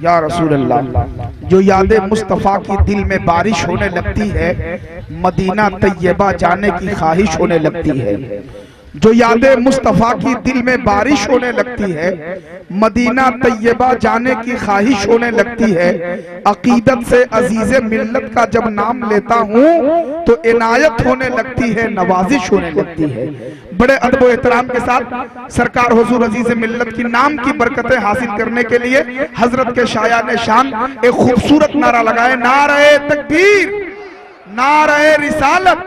या रसूल अल्लाह। जो याद मुस्तफ़ा की दिल में बारिश होने लगती है, मदीना तैयबा जाने की ख्वाहिश होने लगती है। जो याद मुस्तफ़ा की दिल में बारिश होने लगती है, मदीना तैयबा जाने की ख्वाहिश होने लगती है। अकीदत से अजीज मिल्लत का जब नाम लेता हूँ तो इनायत होने लगती है, नवाजिश होने लगती है। बड़े अदब व एहतराम के साथ सरकार हुजूर अजीज मिल्लत की नाम की बरकतें हासिल करने के लिए हजरत के शायान शान एक खूबसूरत नारा लगाए, नारे तकबीर, नारे रिसालत,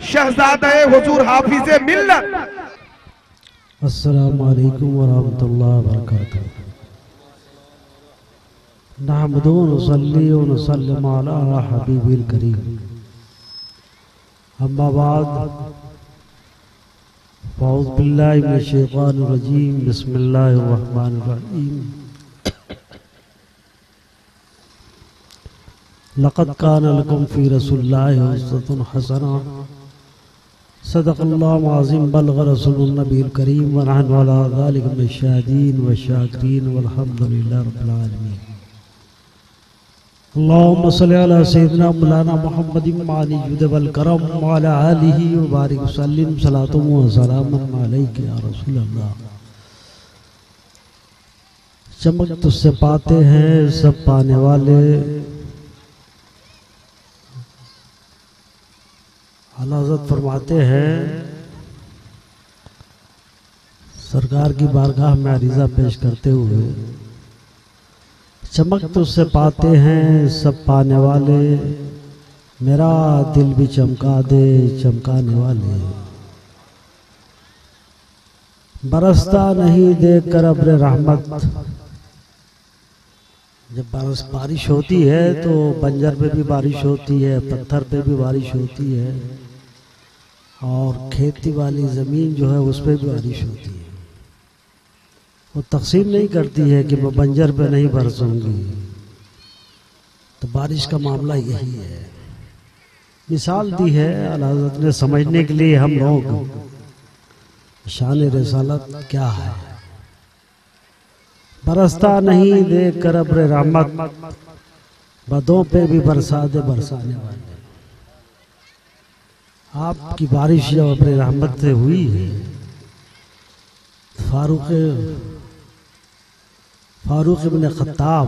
शहजादे हुजूर हाफिज़े मिल्लत। अस्सलामु अलैकुम व रहमतुल्लाहि व बरकातहू। नहमदु व नुसल्ली व नुसल्लिमु अला हबीबिल करीम। अम्मा बाद, फ़अऊज़ु बिल्लाहि मिनश शैतानिर रजीम। बिस्मिल्लाहिर रहमानिर रहीम। लक़द कान लकुम फ़ी रसूलिल्लाहि उस्वतुन हसना। सदक़ल्लाहुल अज़ीम। बल्लग़ रसूलुन नबील करीम व नहनु अला ज़ालिका मिनश शाहिदीन व शाकिरीन वल्हम्दुलिल्लाहि रब्बिल आलमीन। अल्लाहुम्मा सल्लि अला सय्यिदिना मौलाना मुहम्मदिन माली जुद वल करम व अला आलिहि व बारिक वसल्लिम। सलातु व सलामुन अलैका या रसूल अल्लाह। चमक तुझसे पाते हैं सब पाने वाले। आला हज़रत फरमाते हैं, सरकार की बारगाह में अरीज़ा पेश करते हुए, चमक तुझसे पाते हैं सब पाने वाले, मेरा दिल भी चमका दे चमकाने वाले। बरसता नहीं देख कर अब्र रहमत। जब बारिश होती है तो बंजर पे भी बारिश होती है, पत्थर पे भी बारिश होती है, और खेती वाली ज़मीन जो है उस पर भी बारिश होती है। वो तकसीम नहीं करती है कि मैं बंजर पे नहीं बरसूंगी। तो बारिश का मामला यही है। मिसाल दी है आला हज़रत ने समझने के लिए हम लोग शान रिसालत क्या है। बरसता नहीं देख कर अब्र रहमत, बदों पे भी बरसा दे बरसाने वाले। आपकी बारिश जब अब्र रहमत से हुई है, फारूक इब्न खत्ताब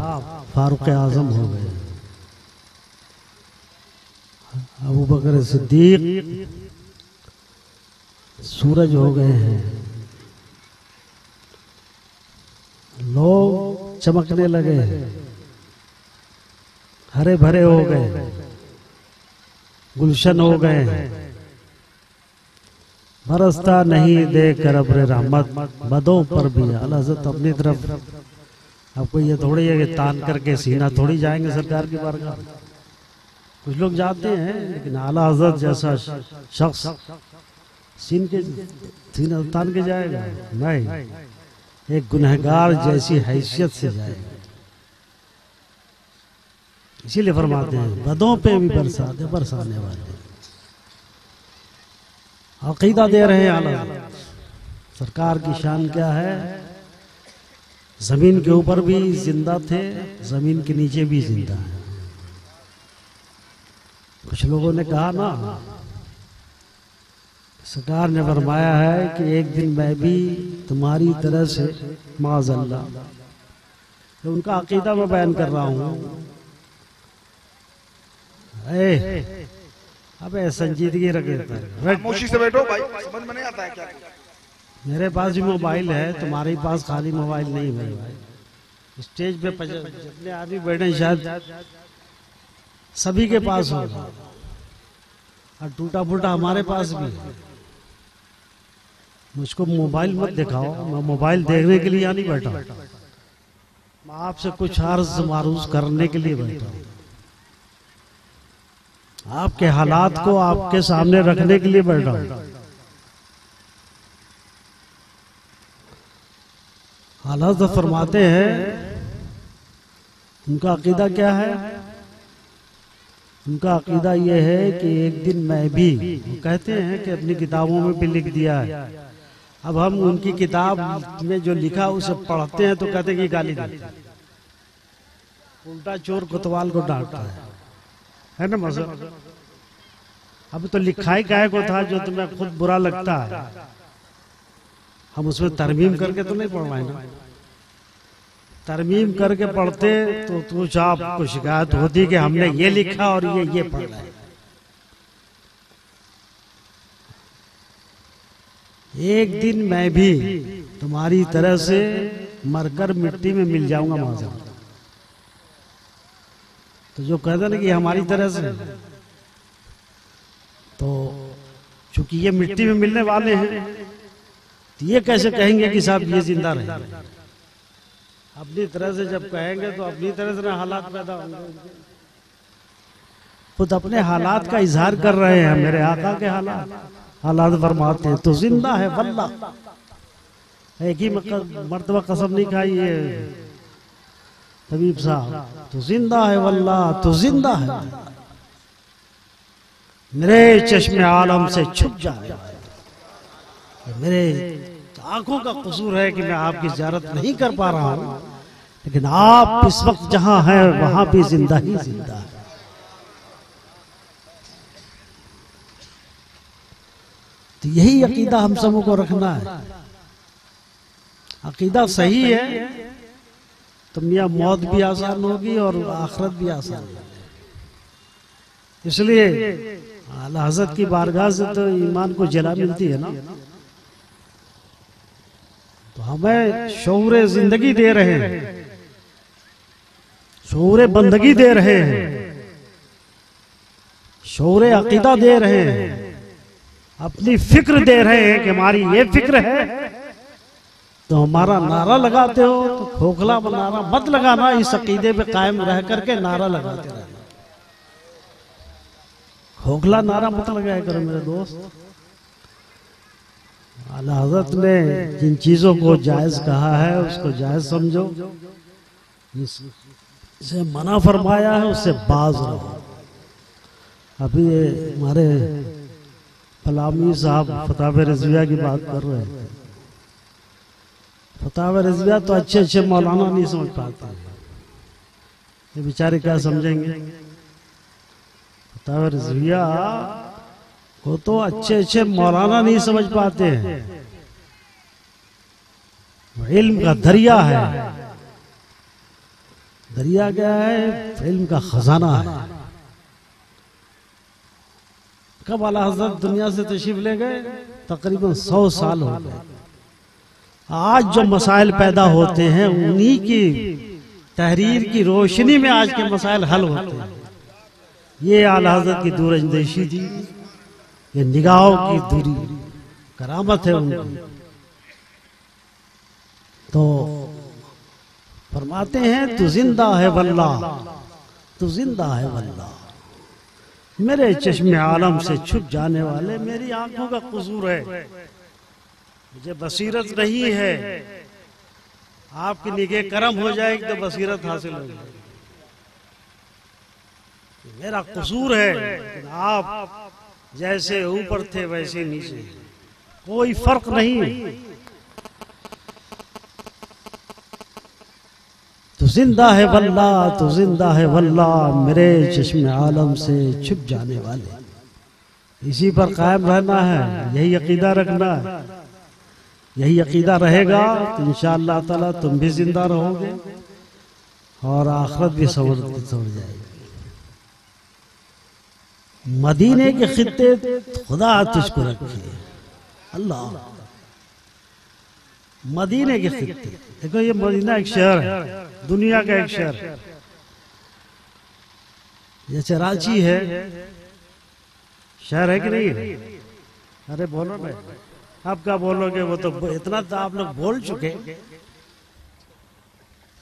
फारूक आजम हो गए, अबू बकर सिद्दीक सूरज हो गए हैं। लोग चमकने लगे, हरे भरे हो गए, गुलशन हो गए। बरसता नहीं देख कर अब्र रहमत, बदों पर भी। आला हज़रत अपनी तरफ, आपको ये थोड़ी है कि तान करके सीना थोड़ी जाएंगे सरकार की बारगाह। कुछ लोग जाते हैं, लेकिन आला हज़रत जैसा शख्स सीना तान के जाएगा नहीं, एक गुनहगार जैसी हैसियत से जाएगा। इसीलिए फरमाते हैं बदों पे भी बरसा दे बरसाने वाले। अकीदा दे रहे हैं आला सरकार की शान क्या है। जमीन के ऊपर भी जिंदा थे, जमीन के नीचे भी जिंदा है। कुछ लोगों ने कहा ना, सरकार ने फरमाया है कि एक दिन मैं भी तुम्हारी तरह से माज़अल्लाह। तो उनका अकीदा मैं बयान कर रहा हूँ। अबे संजीदगी रखे, खामोशी से बैठो भाई, समझ में नहीं आता है क्या। मेरे पास भी मोबाइल है, तुम्हारे पास खाली मोबाइल नहीं है भाई। स्टेज पे जितने आदमी बैठे शायद सभी के पास होगा, और टूटा फूटा हमारे पास भी है। मुझको मोबाइल मत दिखाओ, मैं मोबाइल देखने के लिए यहाँ नहीं बैठा, मैं आपसे कुछ अर्ज मारूज करने के लिए बैठा हूँ। आपके हालात को आपके सामने रखने के लिए बैठा हूँ। हालात फरमाते हैं, उनका अकीदा क्या है। उनका अकीदा यह है कि एक दिन मैं भी, कहते हैं कि अपनी किताबों में भी लिख दिया है। अब हम उनकी किताब में जो लिखा उसे पढ़ते हैं तो कहते हैं कि गाली देते हैं। उल्टा चोर कोतवाल को डांटता है ना मजा। अभी तो लिखाई काय को था जो तुम्हें खुद बुरा लगता है, हम उसमें तरमीम करके तो नहीं पढ़वाए ना। तरमीम करके पढ़ते तो कुछ आपको शिकायत होती कि हमने ये लिखा और ये पढ़ रहा है। एक दिन मैं भी तुम्हारी तरह से मरकर मिट्टी में मिल जाऊंगा मौजा। तो जो कहते ना कि हमारी तरह से, तो चूंकि ये मिट्टी में मिलने वाले हैं तो ये कैसे कहेंगे कि साहब ये जिंदा रहे। अपनी तरह से जब कहेंगे तो अपनी तरह से हालात पैदा होंगे। खुद अपने हालात का इजहार कर रहे हैं, मेरे आका के हालात फरमाते हैं तो जिंदा है वल्लाह। एक ही मर्तबा कसम नहीं खाई है तबीब साहब, तो जिंदा है वल्लाह, तो जिंदा है। मेरे चश्मे आलम से छुप जाए, मेरे आंखों का कसूर है कि मैं आपकी ज़ियारत नहीं कर पा रहा हूं, लेकिन आप इस वक्त जहां हैं वहां भी जिंदा ही जिंदा है। तो यही अकीदा हम सबों को रखना है। अकीदा सही है तो मियां मौत भी आसान होगी और आखिरत भी आसान होगी। इसलिए आला हज़रत की बारगाह से तो ईमान को जला मिलती है ना। तो हमें शऊर जिंदगी दे रहे हैं, शऊर बंदगी दे रहे हैं, शऊर अकीदा दे रहे हैं, अपनी फिक्र दे रहे हैं कि हमारी ये फिक्र है। तो हमारा नारा लगाते हो तो खोखला नारा मत लगाना, इस अकीदे पे कायम रह करके नारा लगाते रहना। खोखला नारा मत लगाया करो मेरे दोस्त। आला हज़रत ने जिन चीजों को जायज कहा है उसको जायज समझो, इसे मना फरमाया है उससे बाज रहो। अभी हमारे फलामी साहब फतावे रिजविया की बात कर रहे हैं। फतावे रिजविया तो अच्छे अच्छे मौलाना नहीं समझ पाते, ये बेचारे क्या समझेंगे। फतावे रिजविया को तो अच्छे अच्छे मौलाना नहीं समझ पाते हैं। इल्म का दरिया है, दरिया क्या है, इल्म का खजाना है। कब आला हज़रत दुनिया से तशरीफ ले गए? तकरीबन 100 साल हो गए। आज जो मसाइल पैदा होते हैं उन्हीं की तहरीर की रोशनी में आज के मसाइल हल होते हैं। ये आला हज़रत की दूरअंदेशी थी, ये निगाहों की दूरी करामत है उनकी। तो फरमाते हैं तू जिंदा है वल्लाह, तू जिंदा है वल्लाह। मेरे चश्मे आलम से छुप जाने वाले, मेरी आंखों का कसूर है, मुझे बसीरत नहीं है। आपकी निगाह करम हो जाएगी तो बसीरत हासिल हो जाएगी। मेरा कसूर है, आप जैसे ऊपर थे वैसे नीचे, कोई फर्क नहीं। तो जिंदा है वल्लाह, तो जिंदा है वल्लाह, मेरे चश्मे आलम से छुप जाने वाले। इसी पर कायम रहना है, यही अकीदा रखना है। यही अकीदा रहेगा तो इंशाअल्लाह ताला तुम भी जिंदा रहोगे और आखिरत भी सवर जाएगी। मदीने के खित्ते खुदा तुझको रखे अल्लाह। मदीने के खित्ते, देखो ये मदीना एक शहर है, दुनिया का एक शहर है। जैसे रांची है, शहर है कि नहीं है? अरे बोलो ना, आप क्या बोलोगे? वो तो इतना तो आप लोग बोल चुके,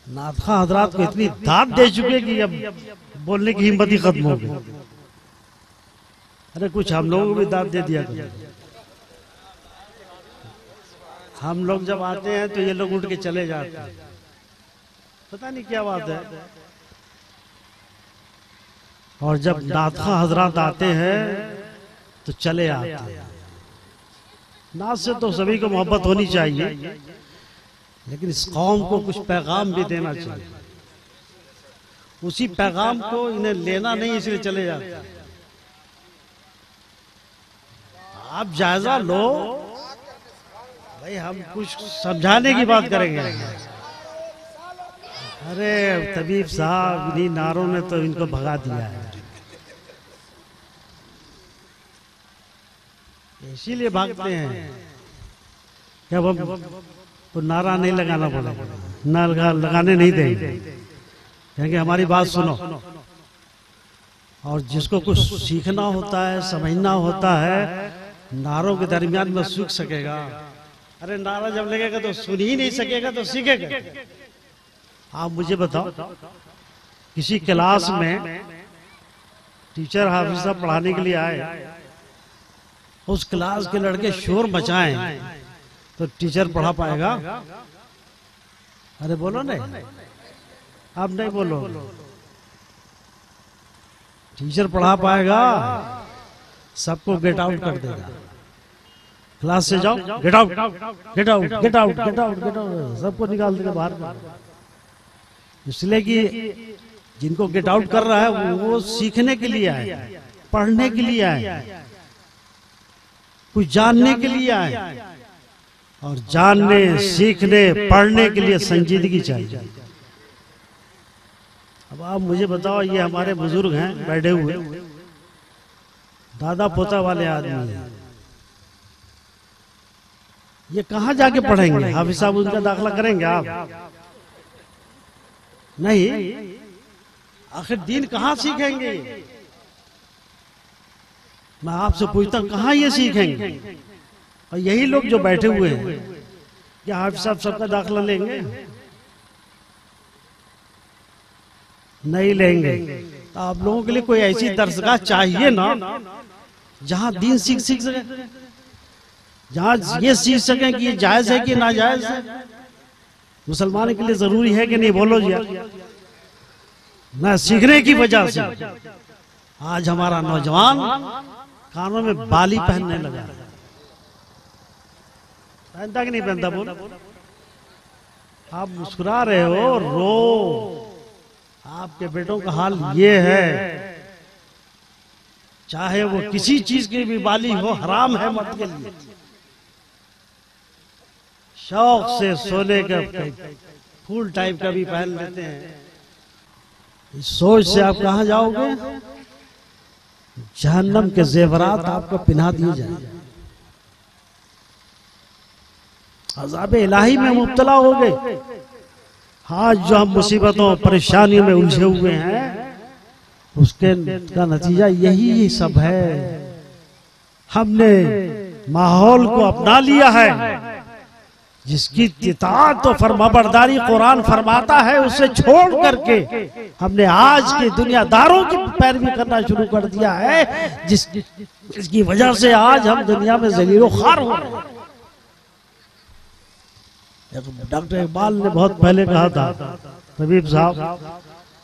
नाथखा हजरात को इतनी दाद दे चुके कि अब बोलने की हिम्मत ही खत्म हो गई। अरे कुछ हम लोगों को भी दाद दे दिया करो। हम लोग जब आते हैं तो ये लोग उठ के चले जाते हैं, पता नहीं क्या बात है। और जब नाथखा हजरात आते हैं तो चले आते हैं। नाथ से तो सभी को मोहब्बत होनी चाहिए, लेकिन इस कौम को कुछ पैगाम भी देना चाहिए। उसी पैगाम को इन्हें लेना नहीं, इसलिए चले जाते हैं। आप जायजा लो भाई, हम कुछ समझाने की बात करेंगे। अरे तबीब साहब, इन्हीं नारों ने तो इनको भगा दिया है, इसीलिए भागते हैं कि अब तो नारा नहीं लगाना पड़ेगा, ना लगाने नहीं देंगे, कहेंगे हमारी बात सुनो। और जिसको कुछ सीखना होता है, समझना होता है, नारों के दरमियान में सीख सकेगा। अरे नारा जब लगेगा तो सुन ही नहीं सकेगा तो सीखेगा। आप मुझे बताओ, किसी क्लास में टीचर हाफिज साहब पढ़ाने के लिए आए, उस क्लास के लड़के शोर मचाएं तो टीचर पढ़ा पाएगा? अरे बोलो नहीं, आप नहीं बोलो। टीचर पढ़ा पाएगा? सबको गेट आउट कर देगा। क्लास से जाओ, get out, get out, get out, get out, get out, सबको निकाल देगा बाहर। इसलिए कि जिनको गेट आउट कर रहा है वो सीखने के लिए आए, पढ़ने के लिए आए, कुछ जानने के लिए आए। और जानने, सीखने, पढ़ने के लिए संजीदगी चाहिए। अब आप मुझे बताओ, ये हमारे बुजुर्ग हैं बैठे हुए, दादा पोता वाले आदमी हैं, ये कहां जाके पढ़ेंगे? हाफिज साहब उनका दाखिला करेंगे आप? नहीं। आखिर दीन कहां सीखेंगे? मैं आपसे पूछता हूं, कहां ये सीखेंगे? और यही लोग जो बैठे हुए हैं, क्या हाफिज साहब सबका दाखिला लेंगे? नहीं लेंगे। तो आप लोगों के लिए कोई ऐसी दरसगाह चाहिए ना, जहां दीन सीख सके, जहां ये सीख सके कि ये जायज है कि नाजायज है। मुसलमान के लिए जरूरी है कि नहीं? बोलो जी। न सीखने की वजह से आज हमारा नौजवान कानों में बाली पहनने लगा। पहनता कि नहीं पहनता? बोलो। आप मुस्कुरा रहे हो, रो। आपके बेटों का हाल ये है, चाहे वो किसी चीज की भी बाली हो, हराम है मर्द के लिए। शौक से सोने का फूल टाइप का भी पहन लेते हैं। इस सोच से आप कहां जाओगे? जहन्नम के जेवरात आपको पिन्हा दिए जाएंगे, अज़ाब इलाही में मुब्तला हो गए। आज जो हम मुसीबतों परेशानियों में उलझे हुए हैं, उसके का नतीजा यही सब है। हमने माहौल को अपना लिया है, जिसकी इताअत और फरमाबरदारी कुरान फरमाता है, उसे छोड़ करके हमने आज के दुनियादारों की पैरवी करना शुरू कर दिया है, जिसकी वजह से आज हम दुनिया में ज़लीलो ख़ार हो रहे हैं। डॉक्टर इकबाल ने बहुत पहले कहा था, तबीब साहब,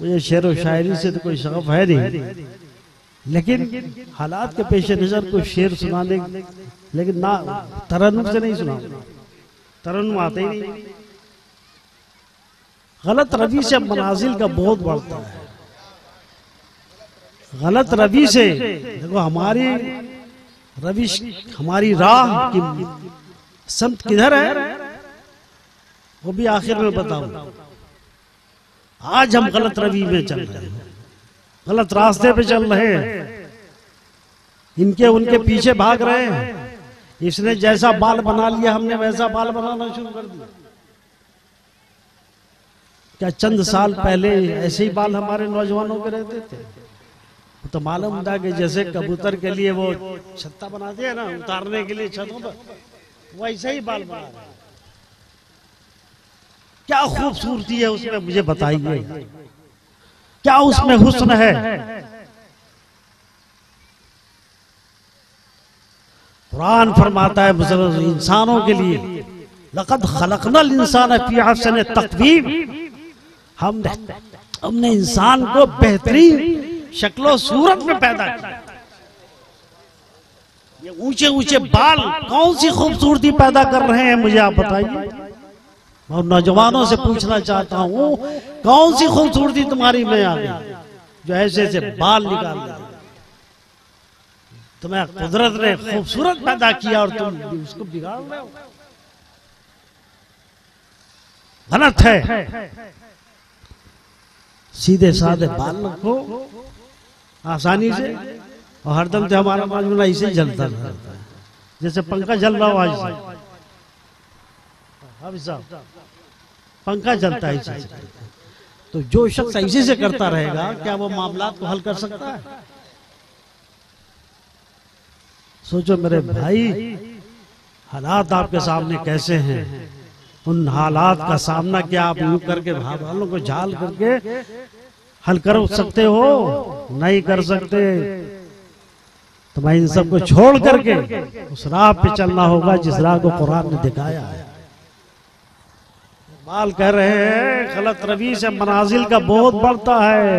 मुझे शेर व शायरी से तो कोई शगफ है नहीं, लेकिन हालात के पेश नजर को शेर सुनाने, लेकिन ना तरन्नुम से नहीं सुना, तरन्नुम आते ही नहीं। गलत रवि से मनाजिल का बहुत बढ़ता है। गलत रवि से देखो, हमारी रविश, हमारी राह की समत किधर है, वो भी आखिर में बताऊं। आज हम गलत रवि में चल रहे हैं, गलत रास्ते पे चल रहे हैं, इनके उनके पीछे भाग रहे हैं। इसने जैसा बाल बना लिया, हमने वैसा बाल बनाना शुरू कर दिया। क्या चंद साल पहले ऐसे ही बाल हमारे नौजवानों के रहते थे? तो मालूम था कि जैसे कबूतर के लिए वो छत्ता बनाते हैं ना, उतारने के लिए छतों पर, वैसे ही बाल बना रहे। क्या खूबसूरती है उसमें, मुझे बताइए, क्या उसमें हुस्न है? कुरान फरमाता है इंसानों के लिए, लक़द खलक़नल इंसान फी अहसन तक़वीम, हमने इंसान को बेहतरीन शक्लो सूरत में पैदा किया। ये ऊंचे ऊंचे बाल कौन सी खूबसूरती पैदा कर रहे हैं, मुझे आप बताइए। और नौजवानों से पूछना चाहता हूं, कौन सी खूबसूरती तुम्हारी में आ गई जो ऐसे ऐसे बाल निकाल रहे? तुम्हें कुदरत ने खूबसूरत पैदा किया और तुम उसको बिगाड़ रहे हो। गलत है। सीधे साधे बाल रखो आसानी से, और हरदम से हमारा माजूना इसे जलता रहता है जैसे पंखा जल रहा हो। आज साहब पंखा जलता है इसी से। तो जो शख्स इसी से करता रहेगा, क्या वो मामला को हल कर सकता है? सोचो मेरे भाई, हालात आपके सामने कैसे हैं। उन हालात का सामना क्या आप यूं करके भावनाओं को झाल करके हल कर सकते हो? नहीं कर सकते। तो मैं इन सबको छोड़ करके उस राह पे चलना होगा जिस राह को कुरान ने दिखाया है। बाल कह रहे हैं गलत रवि से मनाजिल का बहुत बढ़ता है,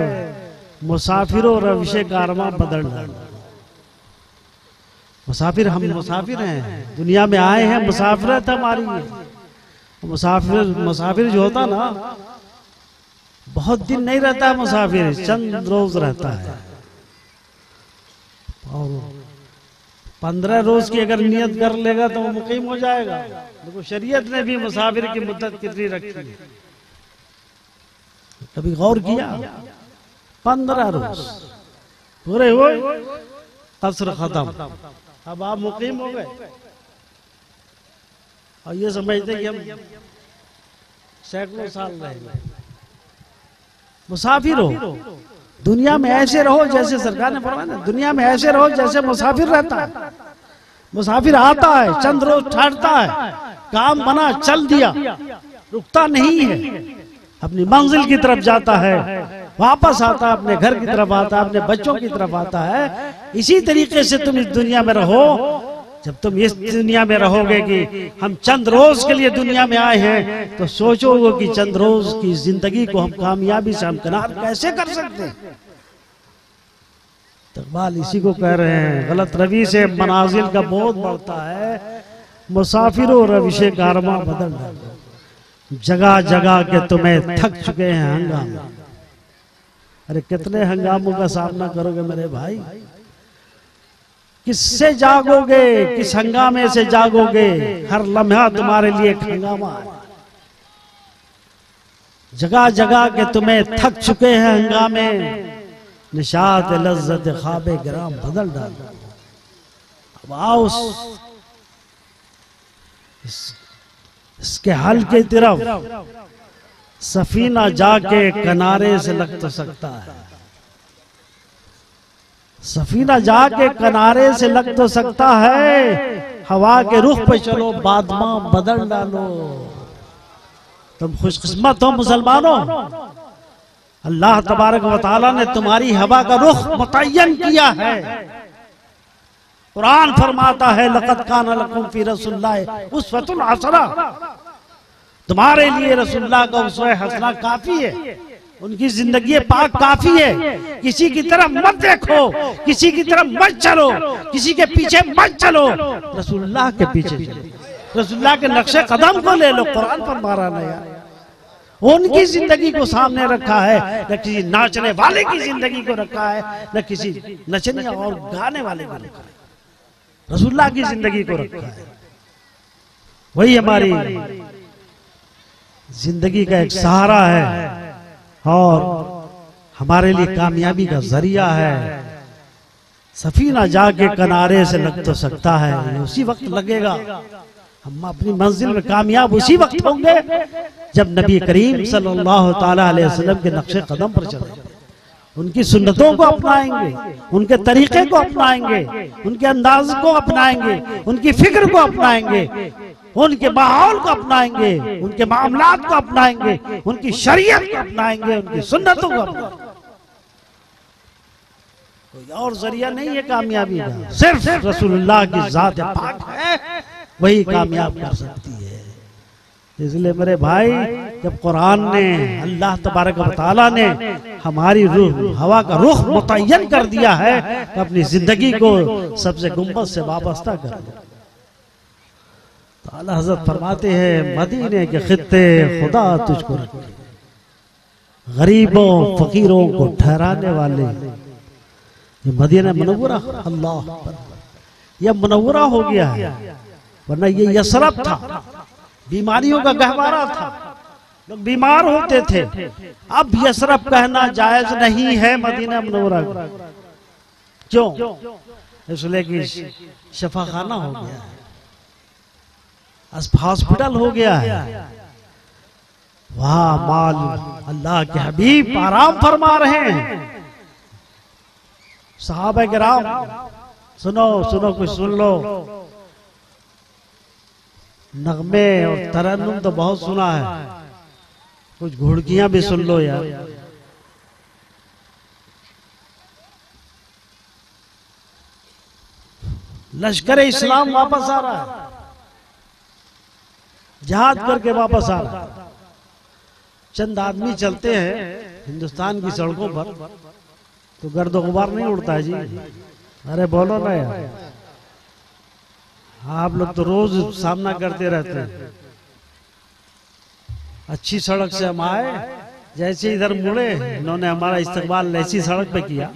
मुसाफिरों रविश कारवां बदल डाला। मुसाफिर, हम मुसाफिर हैं, दुनिया में आए हैं, मुसाफिरत हमारी है। मुसाफिर जो होता ना, बहुत दिन नहीं रहता है मुसाफिर, चंद रोज रहता है। और 15 रोज की अगर नियत कर लेगा तो वो मुकीम हो जाएगा। देखो शरीयत ने भी मुसाफिर की मुद्दत कितनी रखी है, कभी गौर किया? 15 रोज पूरे हुए, कसर खत्म, अब आप मुकीम हो गए। और ये समझते कि हम सैकड़ों साल रहेंगे। मुसाफिर हो, दुनिया में ऐसे रहो जैसे सरकार ने फरमाया ना, दुनिया में ऐसे रहो जैसे मुसाफिर रहता है। मुसाफिर आता है, चंद रोज ठहरता है, काम बना चल दिया, रुकता नहीं है, अपनी मंजिल की तरफ जाता है, वापस आता है, अपने घर की तरफ आता है, अपने बच्चों की तरफ आता है। इसी तरीके से तुम इस दुनिया में रहो। जब तुम इस दुनिया में रहोगे कि हम चंद रोज के लिए दुनिया में आए हैं, तो सोचोगे कि चंद रोज की जिंदगी को हम कामयाबी से हमकिनार कैसे कर सकते हैं। इकबाल इसी को कह रहे हैं, गलत रवि से मनाजिल का बहुत बढ़ता है, मुसाफिरों रविश कारवां बदल डालो। जगह जगह के तुम्हें थक चुके हैं हंगामे। अरे कितने हंगामों का सामना करोगे मेरे भाई? किससे जागोगे? किस हंगामे से जागोगे? हर लम्हा तुम्हारे लिए एक हंगामा है। जगह जगह के तुम्हें थक चुके हैं हंगामे, निशात लज्जत ख्वाबे गिराम बदल डालो। अब आओ इसके हल की तरफ। सफीना जाके किनारे से लग तो सकता है, सफीना जाके किनारे से लग तो सकता है, हवा के रुख पे चलो बादमा बदल डालो। तुम खुशकिस्मत हो मुसलमानों, अल्लाह तबारक व तआला ने तुम्हारी हवा का रुख मुतय्यन किया है। कुरान फरमाता है, लक़द काना लकुम फी रसूलिल्लाहि उस्वतुन हसना। तुम्हारे लिए रसूलुल्लाह का उसवा हसना काफी है, उनकी जिंदगी पाक काफी है। किसी की तरफ मत देखो, किसी की तरफ मत चलो, किसी के पीछे मत चलो, रसूलुल्लाह के पीछे चलो। रसूलुल्लाह के नक्शे कदम को ले लो। कुरान पर मारा नहीं, उनकी जिंदगी को सामने रखा है, न किसी नाचने वाले की जिंदगी को रखा है, न किसी नचने और गाने वाले को रखा है। रसूलुल्लाह की जिंदगी को रखा है। वही हमारी जिंदगी का एक सहारा है और हमारे लिए कामयाबी का जरिया है। सफीना जाके किनारे से लग तो सकता है, उसी वक्त लगेगा। हम अपनी मंजिल में कामयाब उसी वक्त होंगे जब नबी करीम सल्लल्लाहु ताला अलैहि वसल्लम के नक्शे कदम पर चलेंगे, उनकी सुन्नतों को अपनाएंगे, उनके तरीके को अपनाएंगे, उनके अंदाज को अपनाएंगे, उनकी फिक्र को अपनाएंगे, उनके माहौल को अपनाएंगे, उनके मामलात को अपनाएंगे, उनकी शरीयत को अपनाएंगे, उनकी सुन्नतों को अपनाएंगे। कोई और जरिया नहीं है कामयाबी का, सिर्फ रसूलुल्लाह की जात पाक है, वही कामयाब कर सकती है। इसलिए मेरे भाई, जब कुरान ने, अल्लाह तबारक व तआला ने हमारी रूह हवा का रुख मुतय्यन कर दिया है, तो अपनी जिंदगी को सबसे गुंबद से वाबस्ता कर दो। तो आला हज़रत फरमाते हैं मदीने के खित्ते खुदा तुझको रखे, गरीबों फकीरों को ठहराने वाले ये मदीना मुनव्वरा। अल्लाह अकबर, यह मुनव्वरा हो गया है, वरना ये यसरब था, बीमारियों का गहवारा था, लोग बीमार होते थे। अब यसरब कहना जायज नहीं है मदीना मुनव्वरा। क्यों? इसलिए कि शफाखाना हो गया है, हॉस्पिटल हो गया है। वहां माल अल्लाह के हबीब आराम फरमा रहे हैं। सहाबा किराम सुनो सुनो, कुछ सुन लो। नगमे और तरन्नुम तो बहुत सुना है, कुछ घुड़कियां भी सुन लो यार। लश्कर इस्लाम वापस आ रहा है, जिहाद करके वापस आ रहा है। चंद आदमी चलते हैं हिंदुस्तान की सड़कों पर तो गर्द गुबार नहीं उड़ता है जी। अरे बोलो ना यार, आप लोग तो रोज सामना करते रहते हैं। अच्छी सड़क से हम आए, जैसे इधर मुड़े इन्होंने हमारा इस्तकबाल ऐसी सड़क पे किया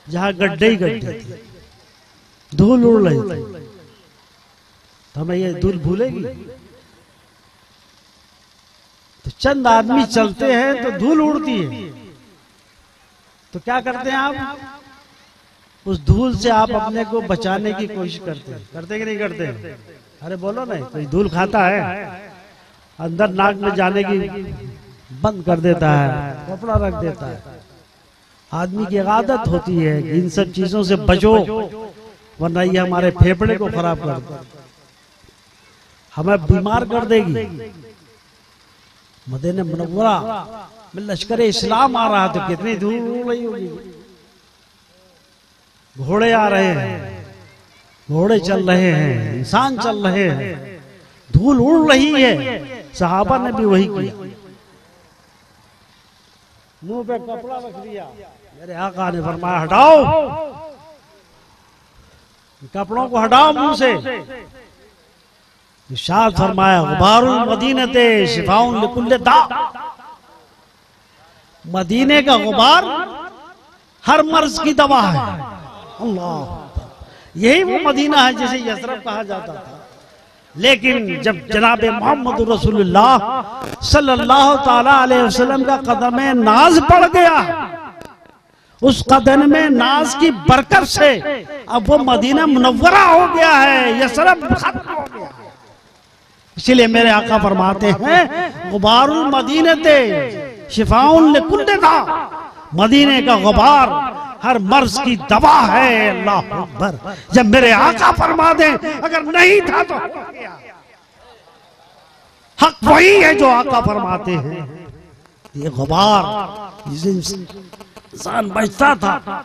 जहां गड्ढे ही गड्ढे थे, धूल उड़ रही थी। तो हमें ये धूल भूलेगी? तो चंद आदमी चलते हैं तो धूल उड़ती है, तो क्या करते हैं आप? उस धूल से आप अपने को बचाने की कोशिश करते कि नहीं करते? अरे बोलो नहीं, कोई धूल खाता है अंदर नाक में जाने की बंद कर देता है, कपड़ा रख देता है। आदमी की आदत होती है कि इन सब चीजों से बचो, वरना ये हमारे फेफड़े को खराब कर देगा, हमें बीमार कर देगी। मदीना मुनव्वरा में लश्कर इस्लाम आ रहा तो कितनी धूल उड़ रही होगी। घोड़े आ रहे हैं, घोड़े चल रहे हैं, इंसान चल रहे हैं, धूल उड़ रही है। सहाबा ने भी वही किया, मुंह पे कपड़ा रख दिया। मेरे आका ने फरमाया हटाओ, कपड़ों को हटाओ मुंह से। इरशाद फरमाया गुबारुल मदीनते शिफाउन लिकुल्लि दा, मदीने का गुबार हर मर्ज की दवा है। अल्लाह, यही वो मदीना है जिसे यसरब कहा जाता था। लेकिन जब जनाब मोहम्मद रसूलुल्लाह सल्लल्लाहु ताला अलैहि वसल्लम का कदम नाज पड़ गया, उस कदम में नाज की बरकत से अब वो मदीना मुनव्वरा हो गया है, यसरब खत्म हो गया। इसीलिए मेरे आका फरमाते हैं गुबारुल मदीनते शिफाउन लिकुल्लि दा, मदीने का गुबार हर मर्ज की दवा है। अल्लाह अकबर। जब मेरे आका फरमा दे, अगर नहीं था तो हक वही है जो आका फरमाते हैं। ये गुबार जिससे इंसान बचता था,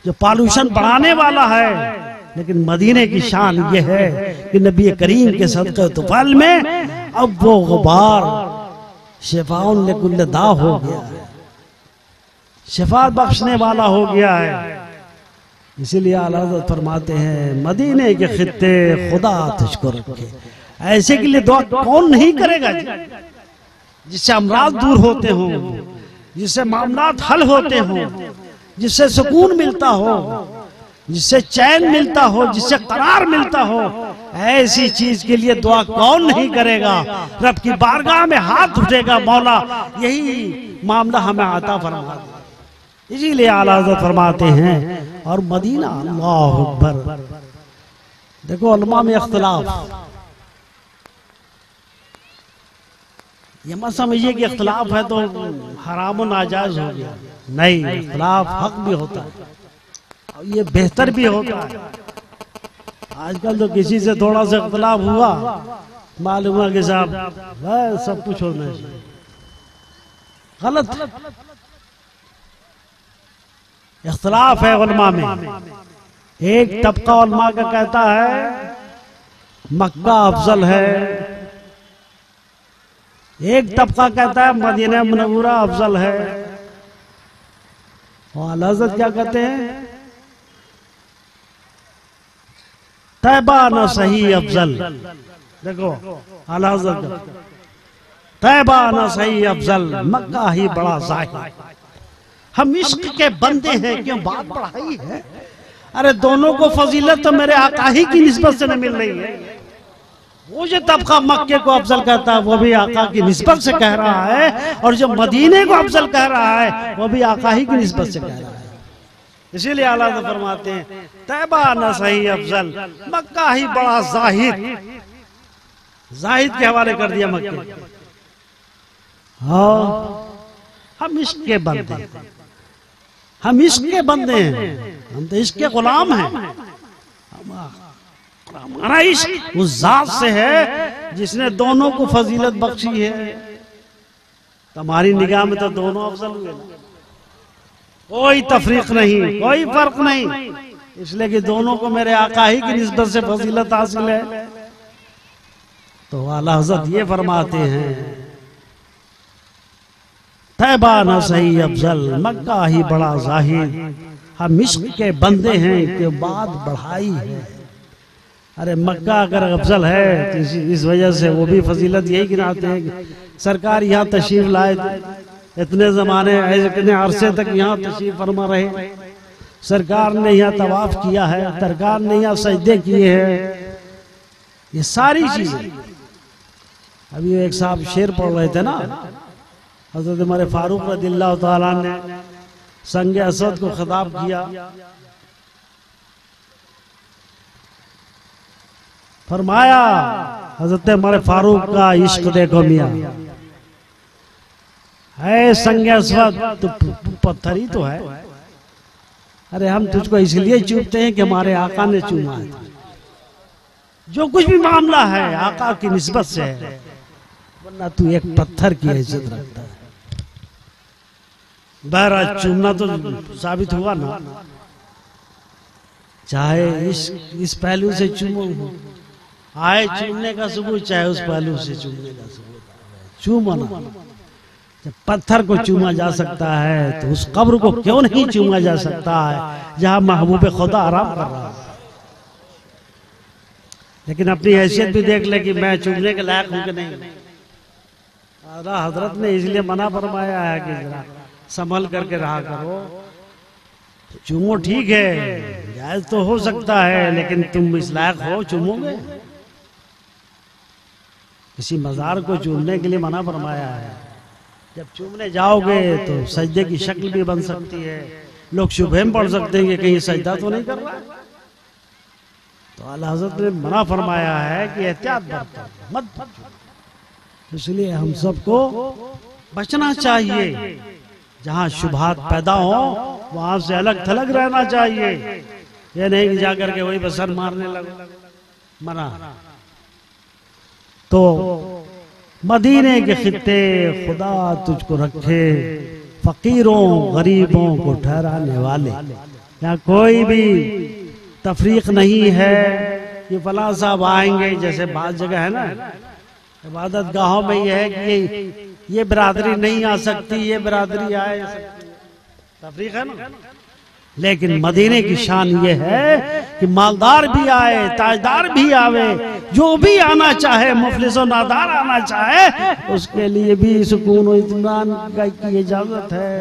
जो पॉल्यूशन बढ़ाने वाला है, लेकिन मदीने की शान ये है कि नबी करीम के सदक़े तुफाल में अब वो गुबार शिफाउन लिकुल्लि दा हो गया है, शिफा बख्शने वाला हो गया है। इसीलिए आला हज़रत फरमाते हैं मदीने के खित्ते खुदा तुझको रखे। ऐसे के लिए दुआ कौन नहीं करेगा जिससे अमराज दूर होते हों, जिससे मामलात हल होते हों, जिससे सुकून मिलता हो, जिससे चैन मिलता हो, जिससे करार मिलता हो। ऐसी चीज के लिए दुआ कौन नहीं करेगा? रब की बारगाह में हाथ उठेगा, मौला यही मामला हमें आता फरमा दे। इसीलिए आला हज़रत फरमाते हैं और मदीना, अल्लाह अकबर। देखो उलमा में इख्तिलाफ, ये मत समझिए कि इख्तिलाफ है तो हराम नाजायज हो गया, नहीं, इख्तिलाफ हक भी होता है और ये बेहतर भी होता है। आजकल तो किसी से थोड़ा सा इख्तिलाफ हुआ, मालूम हुआ कि साहब बस सब कुछ होना चाहिए, गलत। इख्तिलाफ है उलमा में। एक तबका उलमा का कहता है मक्का अफजल है, एक तबका कहता है मदीना मुनव्वरा अफजल है, और आला हज़रत क्या कहते हैं तैबा न सही अफजल, देखो आला हज़रत तैबा न सही अफजल, मक्का ही बड़ा ज़ाहिर। हम इश्क के बंदे हैं, क्यों बात बढ़ाई है। अरे दोनों को फजीलत तो मेरे आका ही की निस्बत से न मिल रही है। वो जो तबका मक्के को अफजल कहता है वो भी आका की निस्बत से कह रहा है, और जो मदीने को अफजल कह रहा है वो भी आका ही की निस्बत से कह रहा है। इसीलिए आला हज़रत फरमाते हैं तैबा न सही अफजल, मक्का ही बड़ा जाहिद। जाहिद के हवाले कर दिया मक्के। हाँ, हम इश्क के बंदे हैं, हम इश्क के बंदे हैं, हम तो इश्क के गुलाम हैं। हमारा इश्क उस जात से है जिसने दोनों को फजीलत बख्शी है। तुम्हारी निगाह में तो दोनों अफजल हुए, कोई तफरीक नहीं, कोई फर्क नहीं, इसलिए कि दोनों को मेरे आका ही की निस्बत से फजीलत हासिल है। तो आला हज़रत ये फरमाते हैं तैबा न सही अफजल, मक्का ही बड़ा जाहिद। हम इश्क के बंदे हैं कि बात बढ़ाई है। अरे मक्का अगर अफजल है तो इस वजह से वो भी फजीलत यही गिनाते हैं कि सरकार यहाँ तशरीफ लाए थे, इतने जमाने इतने अरसे तक यहाँ तशरीफ फरमा रहे, सरकार ने यहाँ तवाफ किया है, सरकार ने यहाँ सजदे किए हैं, ये सारी चीजें। अभी एक साहब शेर पढ़ रहे थे ना, हज़रत हमारे फारूक रज़ियल्लाहु ताला ने संगे असद को खिताब किया, फरमाया हज़रत हमारे फारूक का इश्क देखो मियाँ, है संगे असद तो पत्थर ही तो है। अरे हम तुझको इसलिए चूमते हैं कि हमारे आका ने चूमा है। जो कुछ भी मामला है आका की निस्बत से है, वरना तू एक पत्थर की इज्जत रखता है। बहरहाल चूमना तो साबित हुआ ना, चाहे इस पहलू से चूमो, आए चूमने का सबूत, चाहे उस पहलू से चूमने का सबूत, चूमो ना। जब पत्थर को चूमा जा सकता है तो उस कब्र को क्यों नहीं चूमा जा सकता है जहां महबूब खुदा आराम कर रहा है। लेकिन अपनी हैसियत भी देख ले कि मैं चूमने के लायक हूं कि नहीं। आला हजरत ने इसलिए मना फरमाया है कि जरा संभल करके रहा करो। चूमो ठीक है, जायज तो हो सकता है, लेकिन तुम इस लायक हो चूमोगे? किसी मजार को चूमने के लिए मना फरमाया है। जब चूमने जाओगे तो सजदे की शक्ल भी बन सकती है, लोग शुभे में पढ़ सकते हैं कि कहीं सजदा तो नहीं कर रहा। तो आला हज़रत ने मना फरमाया है कि एहतियात बरतो, मत। इसलिए हम सबको बचना चाहिए, जहां शुभात पैदा हो वहां से अलग थलग रहना चाहिए। ये नहीं कि जाकर के वही बसर मारने लगो, मना। तो मदीने के खित्ते खुदा तुझको रखे, फकीरों गरीबों को ठहराने वाले। यहाँ कोई भी तफरीक नहीं है कि फलां साहब आएंगे, जैसे बात जगह है ना इबादत गाहों में यह है कि ये बिरादरी नहीं आ सकती, ये बिरादरी आए, तफरीक है ना। लेकिन मदीने की शान ये है कि मालदार भी आए, ताजदार भी आवे, जो भी आना चाहे, मुफलिस और नादार आना चाहे, उसके लिए भी सुकून और इत्मीनान की इजाजत है,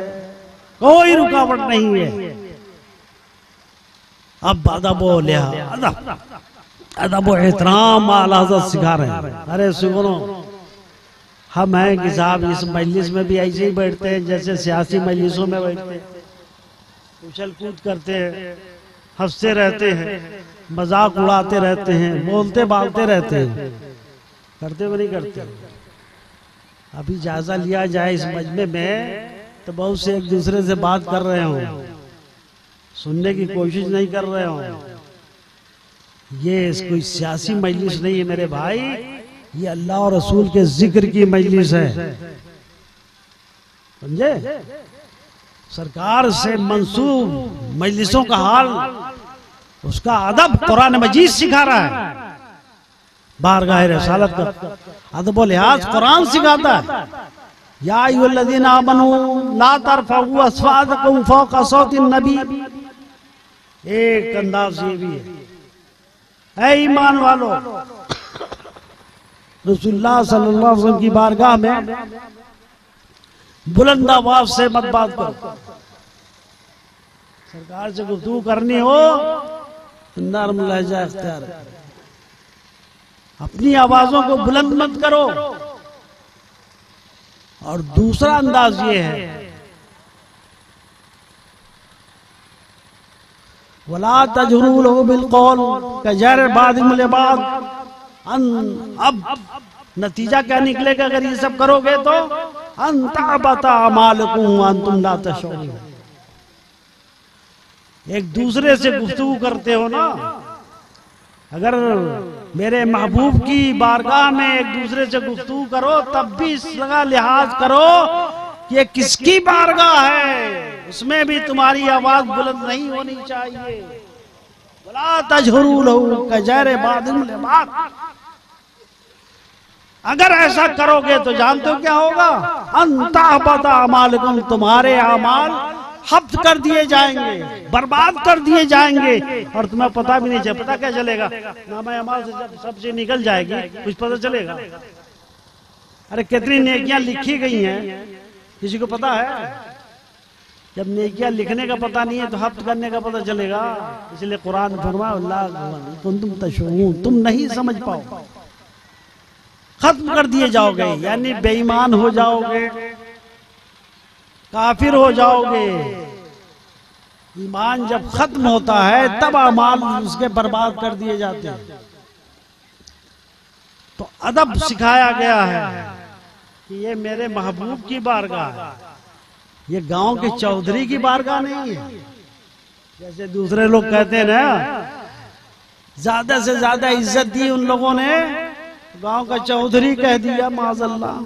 कोई रुकावट नहीं है। अब अदब लिहाज, अदब एहतराम आला हज़रत सिखा रहे हैं। अरे सुनो, हम हैं कि साहब इस मजलिस में भी ऐसे ही बैठते हैं जैसे सियासी मजलिसों में बैठते हैं, उछल कूद करते हैं, हंसते रहते हैं, मजाक उड़ाते रहते हैं, बोलते बालते रहते हैं, करते हुए नहीं करते। अभी जायजा लिया जाए इस मजमे में तो बहुत से एक दूसरे से बात कर रहे हो, सुनने की कोशिश नहीं कर रहे हो। ये कोई सियासी मजलिस नहीं है मेरे भाई, ये अल्लाह और रसूल के जिक्र की मजलिस है, समझे। सरकार से मंसूब मजलिसों का हाल, उसका अदब कुरान मजीद सिखा रहा है। बारगाह रिसालत का अदब लिहाज कुरान सिखाता है। या अय्युहल्लज़ीना आमनू ला तरफ़ऊ अस्वातकुम फ़ौक़ सौतिन नबी, एक अंदाज ये भी है, ऐ ईमान वालो रसूलुल्लाह सल्लल्लाहु अलैहि वसल्लम की बारगाह में बुलंद आवाज से मत बात करो। सरकार से गुफ्तगू करनी हो तो नर्म लहजा इख्तियार करो, अपनी आवाजों को बुलंद मत करो। और दूसरा अंदाज ये है, वला तजरू लहू बिलकौल कजहर बादिम लिबाद। अब नतीजा क्या निकलेगा अगर ये सब करोगे तो अंतबता अमालकुम अंतुम ला तशऊरून। एक दूसरे से गुफ्तगू करते हो ना, अगर मेरे महबूब की बारगाह में एक दूसरे से गुफ्तगू करो तब भी इसका लिहाज करो कि ये किसकी बारगाह है, उसमें भी तुम्हारी आवाज बुलंद नहीं होनी चाहिए। वला तजहरू लहू कजहर बादिम लिबाद। अगर ऐसा करोगे तो जानते हो क्या होगा, अंतबता अमालकुम, तुम्हारे अमाल हब्त कर दिए जाएंगे, बर्बाद कर दिए जाएंगे और तुम्हें पता भी नहीं चलेगा। पता क्या चलेगा, नामा अमाल से जब सबसे निकल जाएगी कुछ पता चलेगा। अरे कितनी नेकियां लिखी गई हैं, किसी को पता है? जब नेकियां लिखने का पता नहीं है तो हब्त करने का पता चलेगा। इसलिए कुरान फरमाया तुम तशऊरून, तुम नहीं समझ पाओ, खत्म कर दिए जाओगे, यानी बेईमान हो जाओगे, काफिर हो जाओगे। ईमान जब खत्म होता है तब अमाल उसके बर्बाद कर दिए जाते हैं। तो अदब सिखाया गया है कि ये मेरे महबूब की बारगाह है, ये गांव के चौधरी की बारगाह नहीं है। जैसे दूसरे लोग कहते हैं ना, ज्यादा से ज्यादा इज्जत दी उन लोगों ने, गांव का चौधरी कह दिया, माज़अल्लाह।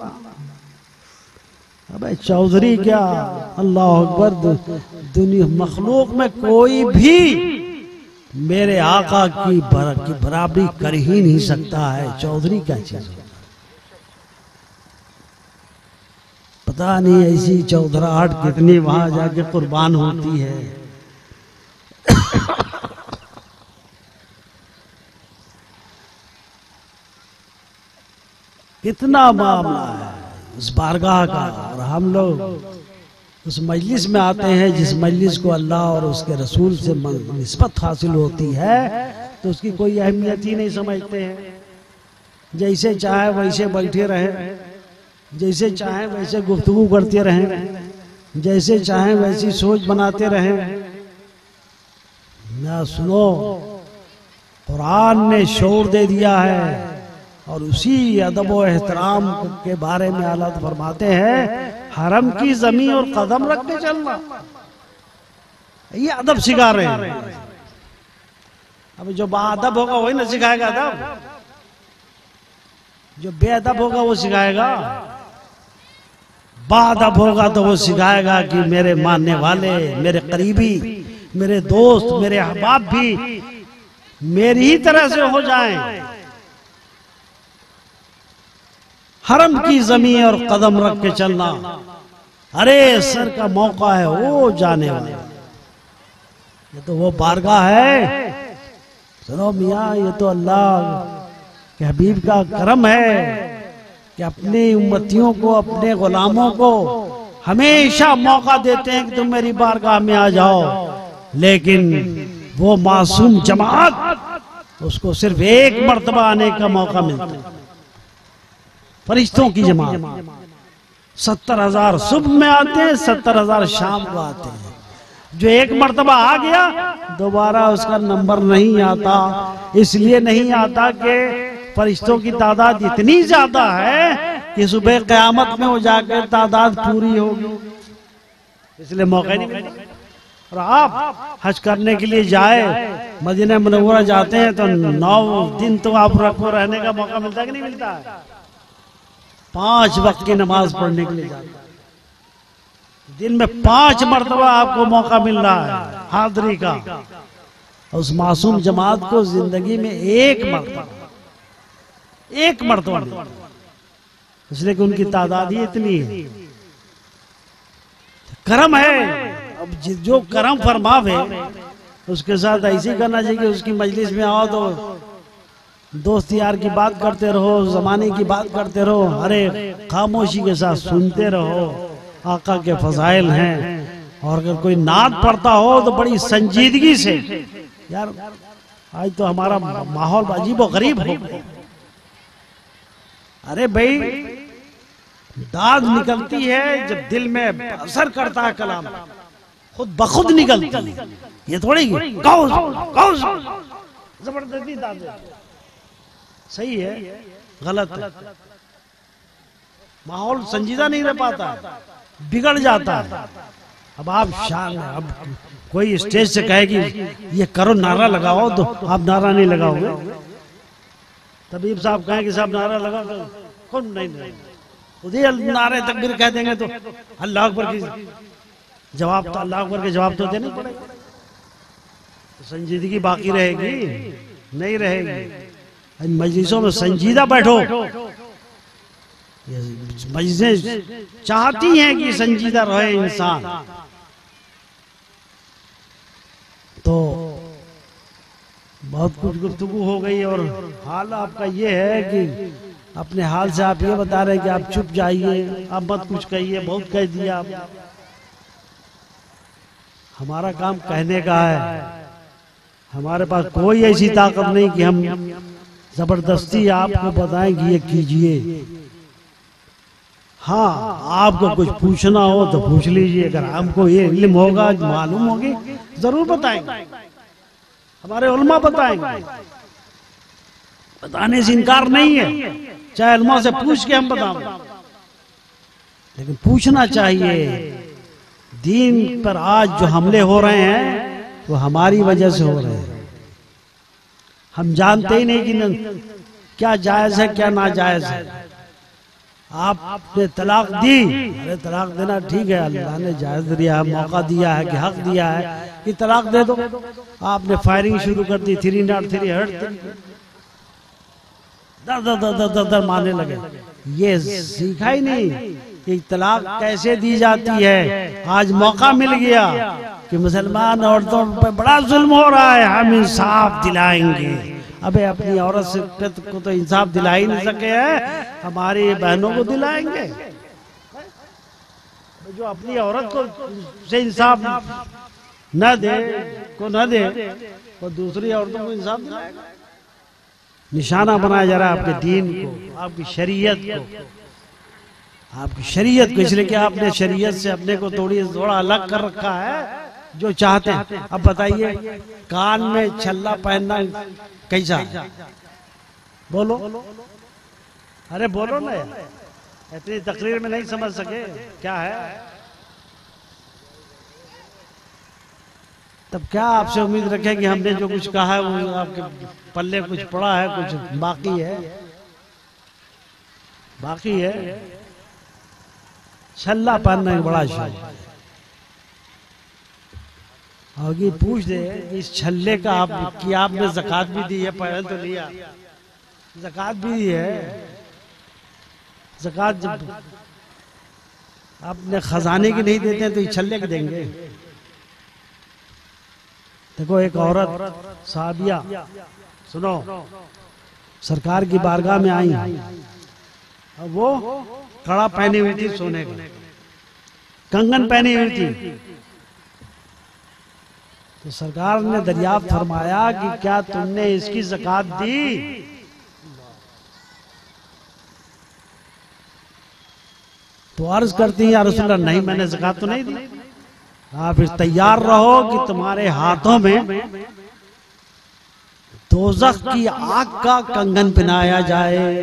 अबे चौधरी क्या, अल्लाह अकबर, दुनिया मखलूक में कोई भी मेरे आका की बराबरी कर ही नहीं सकता है। चौधरी क्या चीज, पता नहीं ऐसी चौधराहट कितनी वहां जाके कुर्बान होती है। कितना मामला है उस बारगाह का। और हम लोग उस मजलिस में आते हैं जिस मजलिस को अल्लाह और उसके रसूल से निस्बत हासिल होती है, तो उसकी कोई अहमियत ही नहीं समझते हैं। जैसे चाहे वैसे बैठे रहें, जैसे चाहे वैसे गुफ्तगू करते रहें, जैसे चाहे वैसी सोच बनाते रहें। ना सुनो, कुरान ने शोर दे दिया है और उसी अदब व एहतराम के बारे में अल्लाह फरमाते हैं, हरम की जमीन और कदम रख के चलना। ये अदब सिखा रहे हैं। अब जो बाअदब होगा वही ना सिखाएगा अदब, जो बेअदब होगा वो सिखाएगा। बाअदब होगा तो वो सिखाएगा कि मेरे मानने वाले, मेरे करीबी, मेरे दोस्त, मेरे अहबाब भी मेरी ही तरह से हो जाएं। हरम की जमीन और कदम रख के चलना। अरे सर का मौका है, वो जाने वाले, ये तो वो बारगाह है। सुनो मियाँ, ये तो अल्लाह के हबीब का करम है कि अपनी उम्मतियों को, अपने गुलामों को हमेशा मौका देते हैं कि तुम मेरी बारगाह में आ जाओ। लेकिन वो मासूम जमात, उसको सिर्फ एक मर्तबा आने का मौका मिलता है। फरिश्तों की जमात 70,000 सुबह में आते हैं, 70,000 शाम को आते हैं। जो एक मर्तबा आ गया दोबारा उसका नंबर नहीं आता। इसलिए नहीं आता कि फरिश्तों की तादाद इतनी ज्यादा है कि सुबह क़यामत में वो जाकर तादाद पूरी होगी, इसलिए मौका नहीं मिलता। और आप हज करने के लिए जाए, मदीना मुनव्वरा जाते हैं तो 9 दिन तो आप रखो रहने का मौका मिलता है कि नहीं मिलता है? 5 वक्त की नमाज पढ़ने के लिए जाते हैं, दिन में 5 मरतबा आपको मौका मिल रहा है हाजिरी का। उस मासूम जमात को जिंदगी में एक मरतबा, इसलिए कि उनकी तादाद ही इतनी है। करम है। अब जो करम फरमावे उसके साथ ऐसे करना चाहिए कि उसकी मजलिस में आओ तो दोस्त यार की बात करते रहो, जमाने की बात करते रहो, अरे खामोशी के साथ सुनते रहो। आका के फजाइल हैं। और अगर कोई नात पढ़ता हो तो बड़ी संजीदगी से। यार आज तो हमारा माहौल अजीब और गरीब हो गया। अरे भाई दाद निकलती है जब दिल में असर करता है कलाम, खुद बखुद निकलती है। ये थोड़ी जबरदस्ती दाद सही है गलत है। माहौल संजीदा नहीं रह पाता है, बिगड़ जाता है। अब आप शान, अब कोई स्टेज से कहेगी ये करो नारा लगाओ तो आप नारा नहीं लगाओगे। तबीब साहब कहें कि साहब नारा लगाओ तो कौन नहीं, उधर नारे तकबीर कह देंगे तो अल्लाह अकबर की जवाब, तो अल्लाह अकबर के जवाब तो देने पड़ेगा। तो संजीदगी बाकी रहेगी? नहीं रहेगी। मजलिसों में संजीदा बैठो। मजलिसें चाहती हैं कि संजीदा रहे इंसान। तो बहुत कुछ गुफ्तगू हो गई और हाल आपका ये है कि अपने हाल से आप ये बता रहे हैं कि आप चुप जाइए, आप मत कुछ कहिए, बहुत कह दिया आप। हमारा काम कहने का है। हमारे पास कोई ऐसी ताकत नहीं कि हम जबरदस्ती आपको बताएं कि ये कीजिए। हाँ, आपको कुछ पूछना हो तो पूछ लीजिए। अगर हमको ये इल्म होगा, मालूम होगी, जरूर बताएंगे। हमारे उलमा बताएंगे, बताने से इनकार नहीं है। चाहे उलमा से पूछ के हम बताएंगे, लेकिन पूछना चाहिए। दीन पर आज जो हमले हो रहे हैं वो हमारी वजह से हो रहे हैं। हम जानते ही नहीं कि क्या जायज है क्या नाजायज है। आपने तलाक दी, अरे तलाक देना ठीक है, अल्लाह ने जायज दिया है, मौका दिया है कि हक दिया है कि तलाक दे दो। आपने फायरिंग शुरू कर दी, 303 हट, दर मारने लगे। ये सीखा ही नहीं कि तलाक कैसे दी जाती है। आज मौका मिल गया कि मुसलमान औरतों पर बड़ा जुल्म हो रहा है, हम इंसाफ दिलाएंगे। अबे अपनी औरत से को तो इंसाफ दिला ही नहीं सके हैं, हमारी बहनों को दिलाएंगे। जो अपनी औरत को से इंसाफ न दे वो दूसरी औरतों को इंसाफ दिलाएगा। निशाना बनाया जा रहा है आपके दीन को, आपकी शरीयत को, आपकी शरीयत को। इसलिए कि आपने शरीयत से अपने को थोड़ा अलग कर रखा है जो चाहते हैं। अब बताइए कान में छल्ला पहनना कैसा? बोलो, अरे बोलो ना यार, इतनी तकरीर में नहीं समझ सके क्या है? तब क्या आपसे उम्मीद रखें कि हमने जो कुछ कहा है वो आपके पल्ले कुछ पड़ा है, कुछ बाकी है? बाकी है। छल्ला पहनने का बड़ा शौक है। आगे पूछ दे इस छल्ले का आपने ज़कात भी दी है? पहले तो लिया, ज़कात भी दी है। ज़कात जब आपने खजाने की नहीं देते तो ये छल्ले के देंगे। देखो एक औरत साबिया, सुनो, सरकार की बारगाह में आई, अब वो कड़ा पहनी हुई थी, सोने का कंगन पहनी हुई थी। तो सरकार ने दरियाफ्त फरमाया कि क्या तुमने इसकी ज़कात दी? तो अर्ज करती है या रसूलल्लाह, नहीं मैंने ज़कात तो नहीं दी। आप फिर तैयार रहो कि तुम्हारे हाथों में दोज़ख की आग का कंगन पहनाया जाए।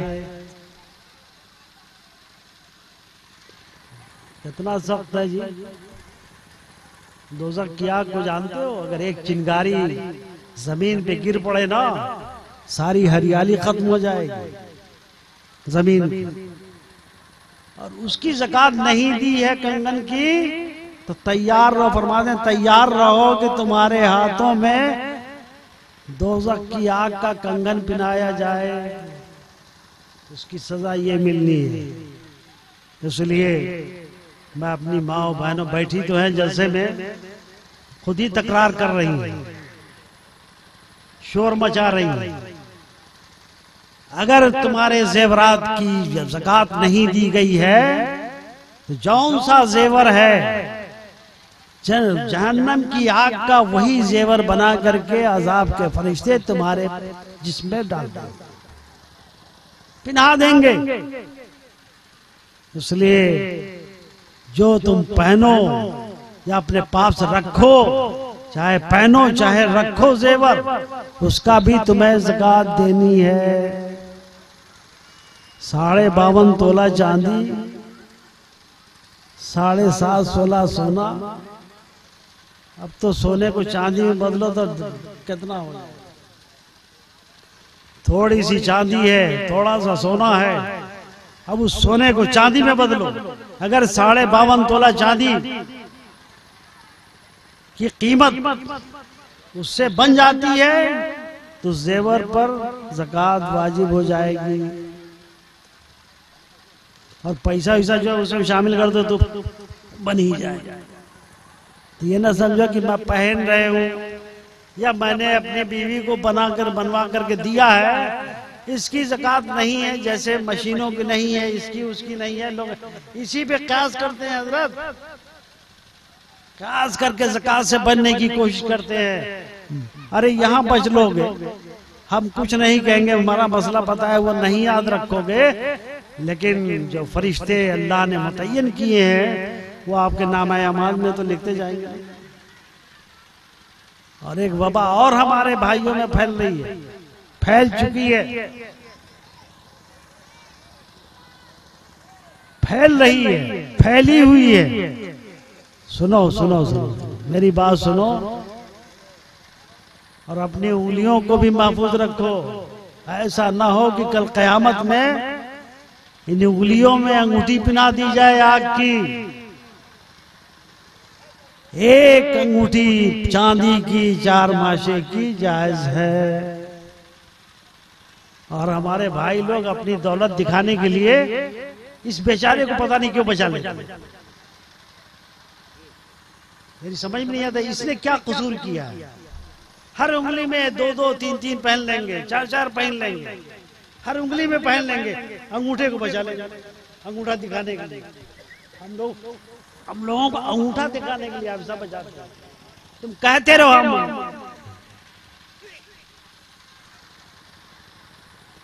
कितना सख्त है जी। दोज़ख की आग को जानते हो? अगर एक चिंगारी जमीन पे गिर पड़े ना, सारी हरियाली खत्म हो जाएगी जमीन की। और उसकी ज़कात नहीं दी है कंगन की, तो तैयार रहो, फरमाते हैं तैयार रहो कि तुम्हारे हाथों में दोज़ख की आग का कंगन पहनाया जाए। उसकी सजा ये मिलनी है। इसलिए मैं अपनी माँ और बहनों, बैठी तो हैं जलसे में, खुद ही तकरार कर रही हैं, शोर मचा रही हैं अगर तुम्हारे जेवरात की ज़कात नहीं दी गई है तो जौन सा जेवर है जहन्नम की आग का वही जेवर बना करके अजाब के फरिश्ते तुम्हारे जिसमें डाल देंगे, पिन्हा देंगे। इसलिए जो तुम पहनो या अपने पास रखो, चाहे पहनो चाहे रखो जेवर, उसका भी तुम्हें ज़कात देनी है। 52.5 तोला चांदी, 7.5 तोला सोना। अब तो सोने को चांदी में बदलो तो कितना हो जाए। थोड़ी सी चांदी है, थोड़ा सा सोना है, अब उस सोने को चांदी में बदलो। अगर 52.5 तोला चांदी की कीमत उससे बन जाती है तो जेवर पर ज़कात वाजिब हो जाएगी। और पैसा वैसा जो उसमें शामिल कर दो तो बन ही जाएगा। तो ये ना समझो कि मैं पहन रहे हूं या मैंने अपनी बीवी को बनवा करके दिया है, इसकी ज़कात नहीं है। जैसे मशीनों की नहीं है, इसकी उसकी नहीं है, लोग इसी पे क़यास करते हैं हजरत, क़यास करके ज़कात से बनने की कोशिश करते हैं। अरे यहाँ बच लोगे, हम कुछ नहीं कहेंगे, हमारा मसला पता है, वो नहीं याद रखोगे, लेकिन जो फरिश्ते अल्लाह ने मुतय्यन किए हैं वो आपके नामा अमाल में तो लिखते जाएंगे। और एक वबा और हमारे भाइयों में फैल रही है, फैल चुकी है, फैल रही है, फैली हुई है। सुनो सुनो सुनो, मेरी बात सुनो और अपनी उंगलियों को भी महफूज रखो। ऐसा ना हो कि कल क़यामत में इन उंगलियों में अंगूठी पिना दी जाए आग की। एक अंगूठी चांदी की 4 माशे की जायज है। और हमारे भाई लोग अपनी दौलत दिखाने के लिए इस बेचारे को पता नहीं क्यों बचा लेते। मेरी समझ में नहीं आता इसने क्या कसूर किया है। हर उंगली में 2-2, 3-3 पहन लेंगे, 4-4 पहन लेंगे, हर उंगली में पहन लेंगे, अंगूठे को बचा लेंगे, अंगूठा दिखाने के लिए। हम लोगों को अंगूठा दिखाने के लिए आप सब बचा लेंगे। तुम कहते रहो हम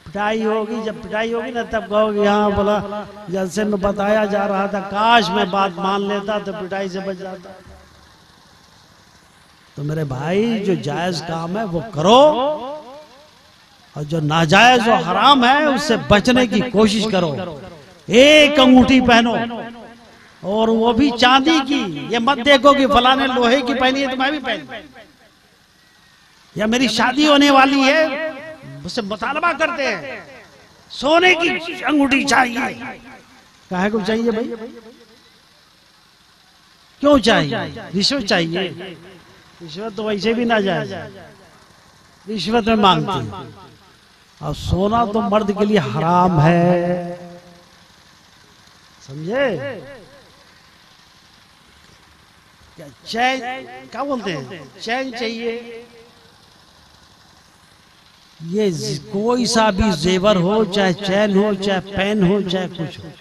पिटाई होगी, जब पिटाई होगी ना तब कहोगे हाँ बोला जलसे में बताया जा रहा था, काश मैं बात मान लेता तो पिटाई से बच जाता। तो मेरे भाई जो जायज काम है वो करो और जो नाजायज और हराम है उससे बचने की कोशिश करो। एक अंगूठी पहनो और वो भी चांदी की। ये मत देखो कि फलाने लोहे की पहनी है तो मैं भी पहन, या मेरी शादी होने वाली है उससे मुतालबा करते हैं सोने की अंगूठी चाहिए। काहे को चाहिए भाई, क्यों चाहिए? रिश्वत चाहिए? रिश्वत तो वैसे भी ना जाए, रिश्वत में मांगते हैं। और सोना तो मर्द के लिए हराम है, समझे? क्या चैन, क्या बोलते हैं, चैन चाहिए। ये कोई सा भी जेवर हो, चाहे चैन हो, चाहे पेन हो, चाहे कुछ हो।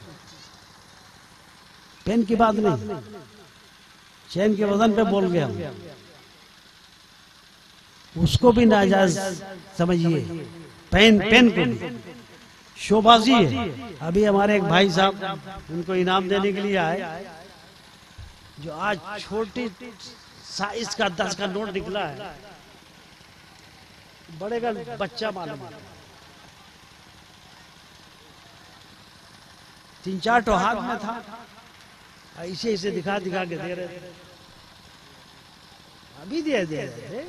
पेन की बात नहीं, चैन के वजन पे बोल गया, उसको भी नाजायज समझिए। पेन को भी शोबाजी है। अभी हमारे एक भाई साहब उनको इनाम देने के लिए आए, जो आज छोटी साइज का 10 का नोट निकला है, बड़े का बच्चा मालूम है, 3-4 तो हाथ में था, ऐसे ऐसे दिखा दिखा के दे रहे थे। अभी दे रहे थे।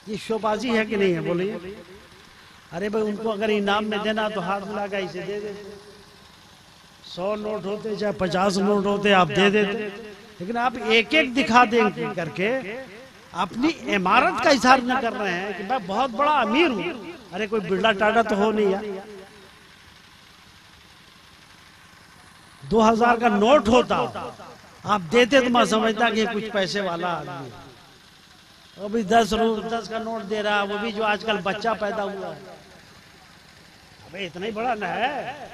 ये शोबाजी है कि नहीं है बोलिए? अरे भाई उनको अगर इनाम में देना तो हाथ मिला के इसे दे देते। 100 नोट होते चाहे 50 नोट होते आप दे देते, लेकिन आप एक एक दिखा दें करके अपनी इमारत का इजहार न कर रहे हैं कि मैं बहुत बड़ा अमीर हूं। अरे कोई बिरला टाटा तो हो नहीं यार। 2000 का नोट होता आप देते तो मैं समझता कि कुछ पैसे वाला आदमी। अभी 10 का नोट दे रहा है, वो भी जो आजकल बच्चा पैदा हुआ है। अबे इतना ही बड़ा न है,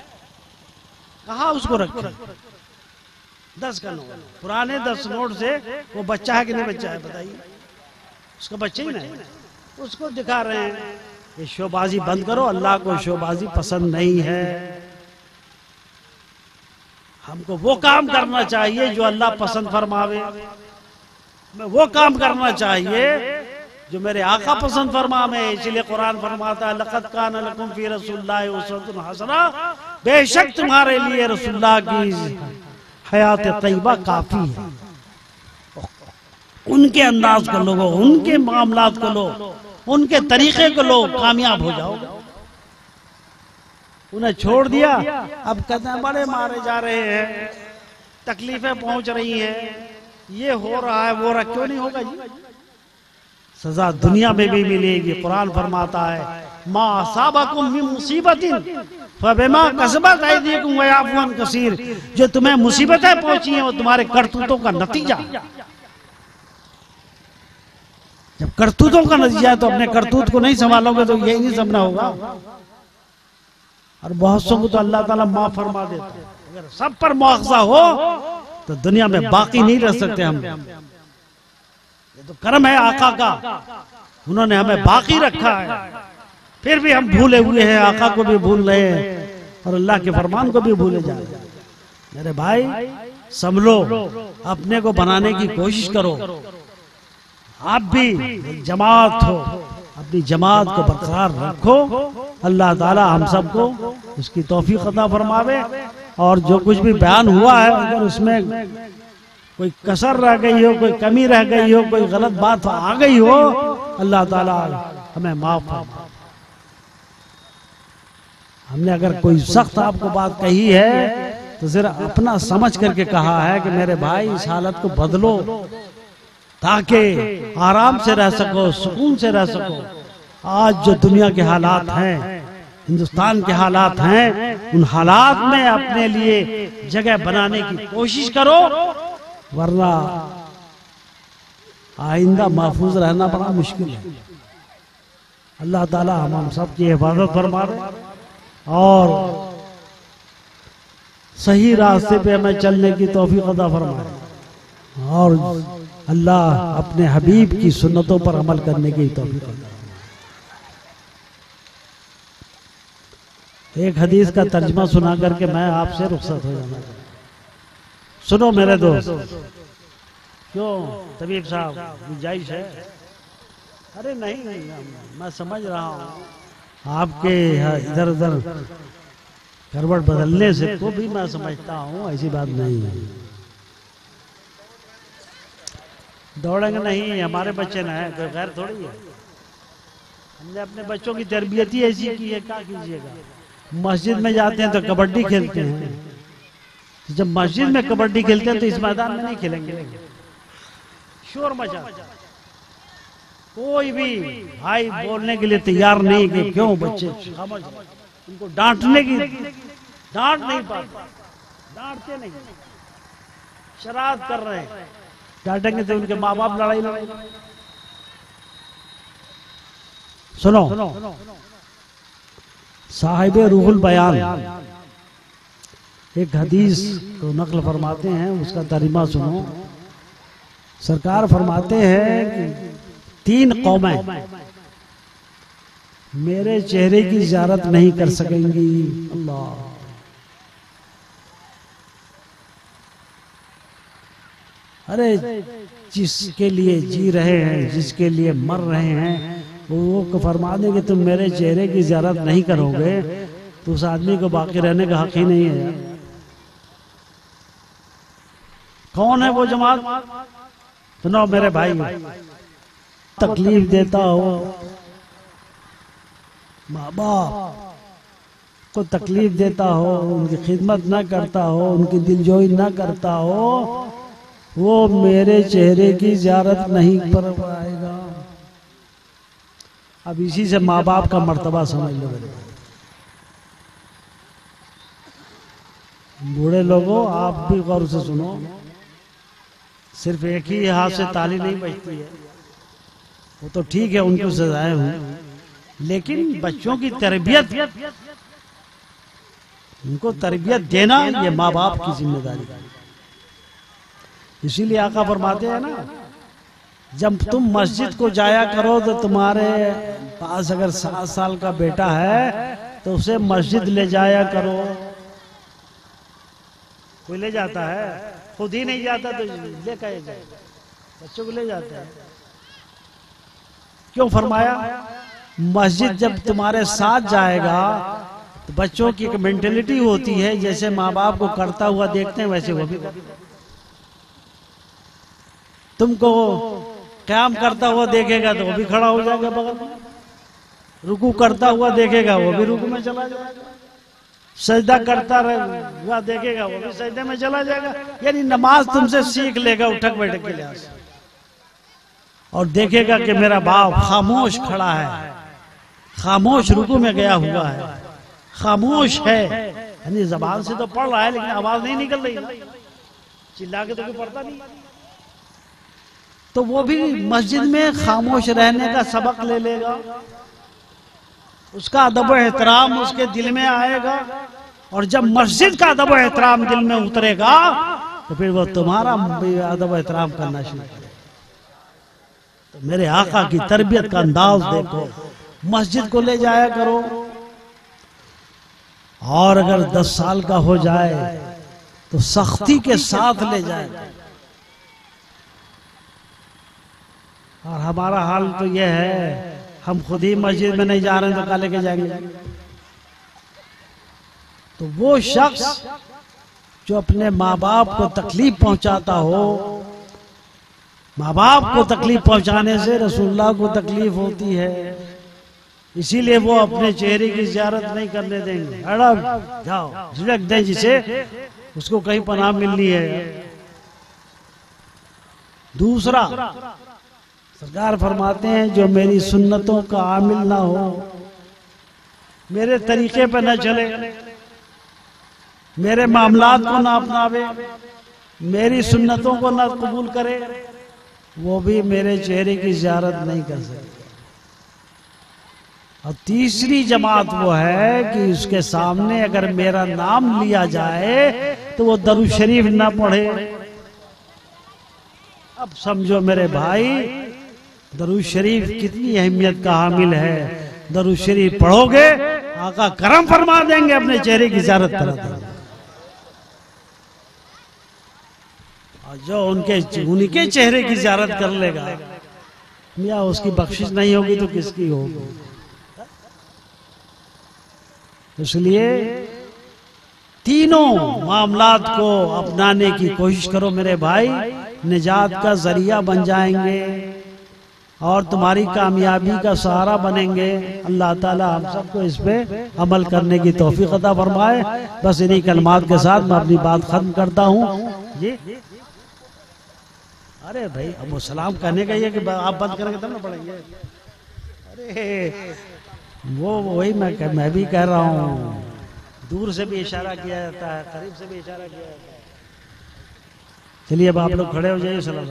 कहाँ उसको रखे? 10 का नोट, पुराने 10 नोट से वो बच्चा है कि नहीं बच्चा है बताइए? उसका बच्चा ही नहीं, उसको दिखा रहे हैं। ये शोबाजी बंद करो, अल्लाह को शोबाजी पसंद नहीं है। हमको वो काम करना चाहिए जो अल्लाह पसंद फरमावे, हमें वो काम करना चाहिए जो मेरे आका पसंद फरमावे। इसलिए कुरान फरमाता है लक़द कान लकुम फी रसूलिल्लाहि उस्वतुन हसना, बेशक तुम्हारे लिए रसूलुल्लाह की हयात तैयबा काफी है। उनके अंदाज को लो, उनके मामलात को लो, उनके तरीके को लो, कामयाब हो जाओ। उन्हें छोड़ दिया, अब कहते हैं बड़े मारे जा रहे हैं, तकलीफें पहुंच रही हैं, ये हो रहा है वो रहा, क्यों नहीं होगा जी? सजा दुनिया में भी मिलेगी। कुरान फरमाता है मा असाबकुम मिन मुसीबतिन फबिमा कसबत अयदीकुम व याफू अन कसीर, जो तुम्हें मुसीबतें पहुंची हैं वो तुम्हारे करतूतों का नतीजा। जब करतूतों का नतीजा है तो अपने करतूत को नहीं संभालोगे तो यही नहीं समझना होगा। और बहुत सौ को तो अल्लाह ताला माफ फरमा देता है। अगर सब पर मुआवजा हो तो दुनिया में बाकी नहीं रह सकते हम। ये तो कर्म है आका का, उन्होंने हमें बाकी रखा है, फिर भी हम भूले हुए हैं, आका को भी भूल रहे हैं और अल्लाह के फरमान को भी भूले जा रहे हैं। मेरे भाई संभलो, अपने को बनाने की कोशिश करो। आप भी एक जमात हो, अपनी जमात को बरकरार रखो। अल्लाह ताला हम सबको उसकी तौफीक अता फरमावे। और जो कुछ भी बयान हुआ है, अगर उसमें कोई कसर रह गई हो, कोई कमी रह गई हो, कोई गलत बात आ गई हो, अल्लाह ताला हमें माफ फरमाए। हमने अगर कोई सख्त आपको बात कही है तो जरा अपना समझ करके कहा है कि मेरे भाई इस हालत को बदलो, ताकि आराम से रह सको, सुकून से रह सको। आज जो दुनिया के हालात हैं, हिंदुस्तान के हालात हैं, उन हालात में अपने लिए जगह बनाने की कोशिश करो, वरना आइंदा महफूज रहना बड़ा मुश्किल है। अल्लाह ताला हम सब की हिफाजत फरमाए और सही रास्ते पे हमें चलने की तौफीक अता फरमाए और अल्लाह अपने हबीब की सुन्नतों पर अमल करने की तौफीक अता फरमाए। एक हदीस का तर्जमा सुना करके मैं आपसे रुखसत हो जाना। सुनो मेरे दोस्त, क्यों तबीब साहब गुंजाइश है? अरे नहीं, मैं समझ रहा हूँ आपके इधर उधर करवट बदलने से तो भी मैं समझता हूँ, ऐसी बात नहीं है। दौड़ेंगे नहीं, हमारे बच्चे न है, कोई गैर थोड़ी है। हमने अपने बच्चों की तरबियत ही ऐसी की है, क्या कीजिएगा। मस्जिद में जाते हैं तो कबड्डी खेलते हैं, तो जब मस्जिद में कबड्डी खेलते हैं तो इस मैदान में नहीं खेलेंगे, शोर मचा। कोई भी भाई बोलने के लिए तैयार नहीं कि क्यों बच्चे समझ, उनको डांटने की डांट नहीं पाते, डांटते नहीं, शरारत कर रहे हैं, डांटेंगे तो उनके माँ बाप लड़ाई लड़ाई। सुनो, साहिब रूहुल बयान एक हदीस को नकल फरमाते हैं, उसका तर्जुमा सुनो। सरकार फरमाते हैं कि 3 कौमें मेरे चेहरे की ज़ियारत नहीं कर सकेंगी। अल्लाह, अरे जिसके लिए जी रहे हैं, जिसके लिए मर रहे हैं, वो फरमा दे कि तुम मेरे चेहरे की ज़ियारत नहीं करोगे तो उस आदमी को बाकी रहने का हक ही नहीं है। कौन है वो जमात? सुनो मेरे भाई, तकलीफ देता हो, माँ बाप को तकलीफ देता हो, उनकी खिदमत ना करता हो, उनकी दिलजोई ना करता हो, वो मेरे चेहरे की ज़ियारत नहीं कर पाएगा। अब इसी से माँ बाप का मर्तबा समझ लो। बूढ़े लोगों, आप भी गौर से सुनो, सिर्फ एक ही हाथ से ताली नहीं बजती है। वो तो ठीक है, उनको सजाएं हुई, लेकिन बच्चों की तरबियत उनको तरबियत देना ये माँ बाप की जिम्मेदारी है। इसीलिए आका फरमाते हैं ना, जब तुम मस्जिद को जाया करो तो तुम्हारे पास अगर 7 साल का बेटा है तो उसे मस्जिद ले जाया करो। कोई ले जाता है? खुद ही नहीं जाता तो ले कहे जाए, बच्चों को ले जाते हैं। क्यों फरमाया? मस्जिद जब तुम्हारे साथ जाएगा तो बच्चों की एक मेंटेलिटी होती है, जैसे माँ बाप को करता हुआ देखते हैं वैसे वो भी करते हैं। तुमको क़याम करता हुआ देखेगा तो वो भी खड़ा हो जाएगा बगल में, रुकू करता हुआ देखेगा वो भी रुकू में चला जाएगा, सजदा करता हुआ देखेगा वो भी सजदे में चला जाएगा। यानी नमाज तुमसे सीख लेगा उठक बैठक के लिहाज से, और देखेगा कि मेरा बाप खामोश खड़ा है, खामोश रुकू में गया हुआ है, खामोश है, यानी जबान से तो पढ़ रहा है लेकिन आवाज नहीं निकल रही, चिल्ला के तो कोई पढ़ता नहीं। तो वो भी मस्जिद में खामोश रहने का सबक ले लेगा, उसका अदब एहतराम उसके दिल में आएगा, और जब मस्जिद का अदब एहतराम दिल में उतरेगा तो फिर वो तुम्हारा अदब एहतराम करना शुरू करेगा। तो मेरे आका की तरबियत का अंदाज देखो, मस्जिद को ले जाया करो, और अगर 10 साल का हो जाए तो सख्ती के साथ ले जाए। और हमारा हाल तो यह है, हम खुद ही मस्जिद में नहीं जा रहे हैं तो कहाँ लेके जाएंगे? तो वो शख्स जो अपने माँ बाप को तकलीफ पहुंचाता हो, माँ बाप को तकलीफ पहुंचाने से रसूलुल्लाह को तकलीफ होती है, इसीलिए वो अपने चेहरे की ज़ियारत नहीं करने देंगे। अड़ब जाओ झिड़क दें जिसे, उसको कहीं पनाह मिलनी है। दूसरा, सरकार फरमाते हैं जो मेरी सुन्नतों का आमिल ना हो, मेरे तरीके पे न चले, मेरे मामलात को ना अपनावे, मेरी सुन्नतों को ना कबूल करे, वो भी मेरे चेहरे की ज़ियारत नहीं कर सकते। और तीसरी जमात वो है कि उसके सामने अगर मेरा नाम लिया जाए तो वो दरूद शरीफ ना पढ़े। अब समझो मेरे भाई, दरूद शरीफ कितनी अहमियत का हामिल है। दरूद शरीफ पढ़ोगे, आका करम फरमा देंगे, अपने चेहरे की ज़ियारत करा देंगे। और जो उनके चेहरे की ज़ियारत कर लेगा, मियां उसकी बख्शिश नहीं होगी तो किसकी होगी? इसलिए तीनों मामलात को अपनाने की कोशिश करो मेरे भाई, निजात का जरिया बन जाएंगे और तुम्हारी कामयाबी का सहारा बनेंगे। अल्लाह ताला हम सबको इस पे अमल करने की तौफीक अता फरमाए। बस इन्हीं कलमात के साथ मैं अपनी बात खत्म करता हूँ। जी अरे भाई, अब वो सलाम कहने का ये कि आप बंद करेंगे तब ना पढ़ेंगे। अरे वो वही मैं भी कह रहा हूँ, दूर से भी इशारा किया जाता है, करीब से भी इशारा किया जाता है। चलिए अब आप लोग खड़े हो जाइए, सलाम।